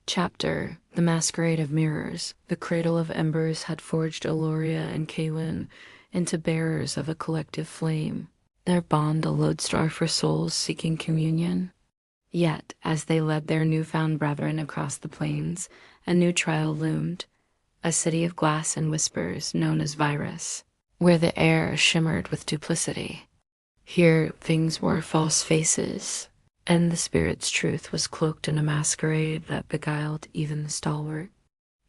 Chapter: The Masquerade of Mirrors. The Cradle of Embers had forged Eloria and Kaelin into bearers of a collective flame, their bond a lodestar for souls seeking communion. Yet, as they led their newfound brethren across the plains, a new trial loomed, a city of glass and whispers known as Virus, where the air shimmered with duplicity. Here things wore false faces, and the spirit's truth was cloaked in a masquerade that beguiled even the stalwart.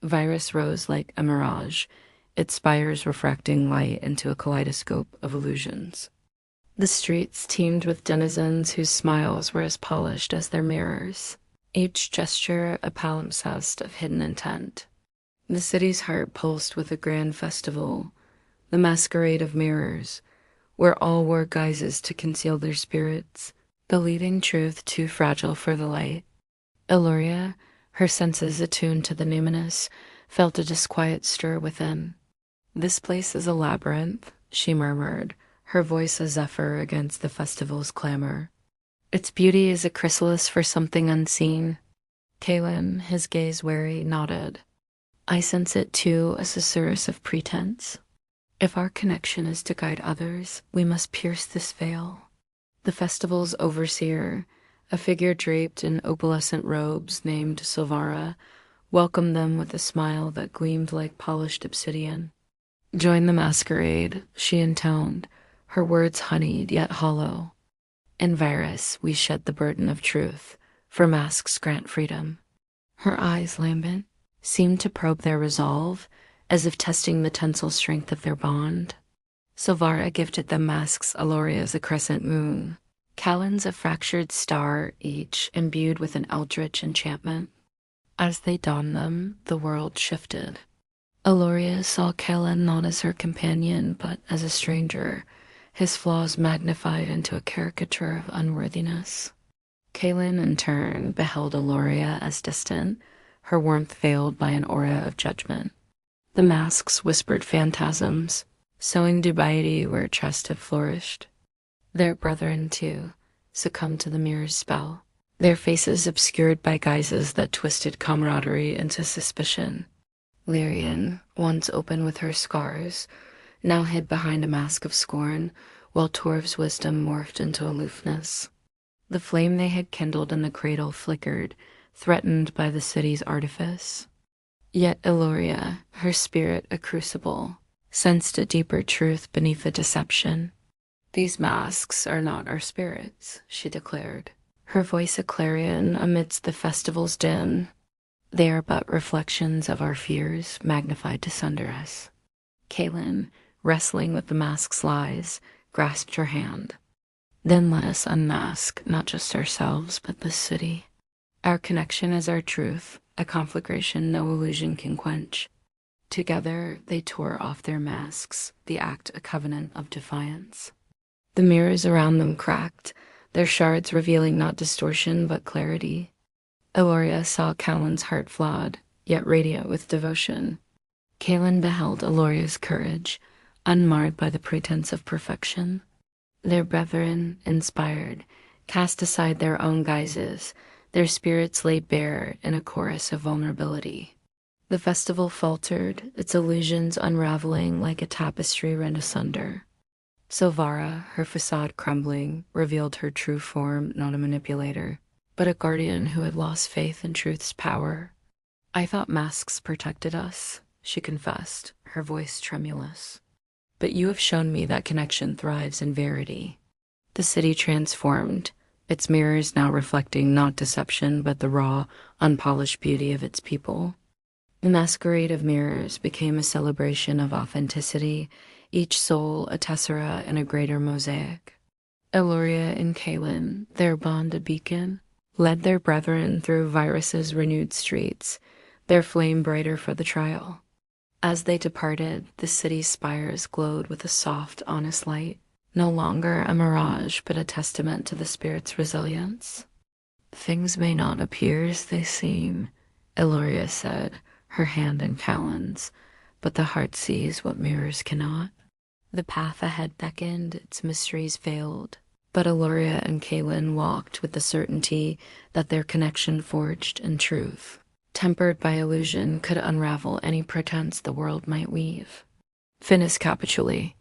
Virus rose like a mirage, its spires refracting light into a kaleidoscope of illusions. The streets teemed with denizens whose smiles were as polished as their mirrors, each gesture a palimpsest of hidden intent. The city's heart pulsed with a grand festival, the Masquerade of Mirrors, where all wore guises to conceal their spirits, believing truth too fragile for the light. Eloria, her senses attuned to the numinous, felt a disquiet stir within. "This place is a labyrinth," she murmured, her voice a zephyr against the festival's clamor. "Its beauty is a chrysalis for something unseen." Kaelin, his gaze wary, nodded. "I sense it too as a source of pretense. If our connection is to guide others, we must pierce this veil." The festival's overseer, a figure draped in opalescent robes named Silvara, welcomed them with a smile that gleamed like polished obsidian. "Join the masquerade," she intoned, her words honeyed yet hollow. "In Virus we shed the burden of truth, for masks grant freedom." Her eyes, lambent, seemed to probe their resolve, as if testing the tensile strength of their bond. Silvara gifted them masks Eloria's a crescent moon, Callan's a fractured star, each imbued with an eldritch enchantment. As they donned them, the world shifted. Eloria saw Callan not as her companion, but as a stranger, his flaws magnified into a caricature of unworthiness. Kaelin, in turn, beheld Eloria as distant, her warmth veiled by an aura of judgment. The masks whispered phantasms, sowing dubiety where trust had flourished. Their brethren, too, succumbed to the mirror's spell, their faces obscured by guises that twisted camaraderie into suspicion. Lyrian, once open with her scars, now hid behind a mask of scorn, while Torv's wisdom morphed into aloofness. The flame they had kindled in the cradle flickered, threatened by the city's artifice. Yet Eloria, her spirit a crucible, sensed a deeper truth beneath the deception. "These masks are not our spirits," she declared, her voice a clarion amidst the festival's din. "They are but reflections of our fears magnified to sunder us." Kaelin, wrestling with the mask's lies, grasped her hand. "Then let us unmask not just ourselves, but this city. Our connection is our truth, a conflagration no illusion can quench." Together they tore off their masks, the act a covenant of defiance. The mirrors around them cracked, their shards revealing not distortion but clarity. Eloria saw Callan's heart flawed, yet radiant with devotion. Kaelin beheld Eloria's courage, unmarred by the pretense of perfection. Their brethren, inspired, cast aside their own guises, their spirits laid bare in a chorus of vulnerability. The festival faltered, its illusions unraveling like a tapestry rent asunder. Silvara, her facade crumbling, revealed her true form, not a manipulator, but a guardian who had lost faith in truth's power. "I thought masks protected us," she confessed, her voice tremulous. "But you have shown me that connection thrives in verity." The city transformed, its mirrors now reflecting not deception but the raw, unpolished beauty of its people. The Masquerade of Mirrors became a celebration of authenticity, each soul a tessera in a greater mosaic. Eloria and Kaelin, their bond a beacon, led their brethren through Virus's renewed streets, their flame brighter for the trial. As they departed, the city's spires glowed with a soft, honest light, no longer a mirage but a testament to the spirit's resilience. "Things may not appear as they seem," Eloria said, her hand in Callan's, "but the heart sees what mirrors cannot." The path ahead beckoned, its mysteries veiled, but Eloria and Kaelin walked with the certainty that their connection forged in truth. tempered by illusion, could unravel any pretense the world might weave. Finis capituli,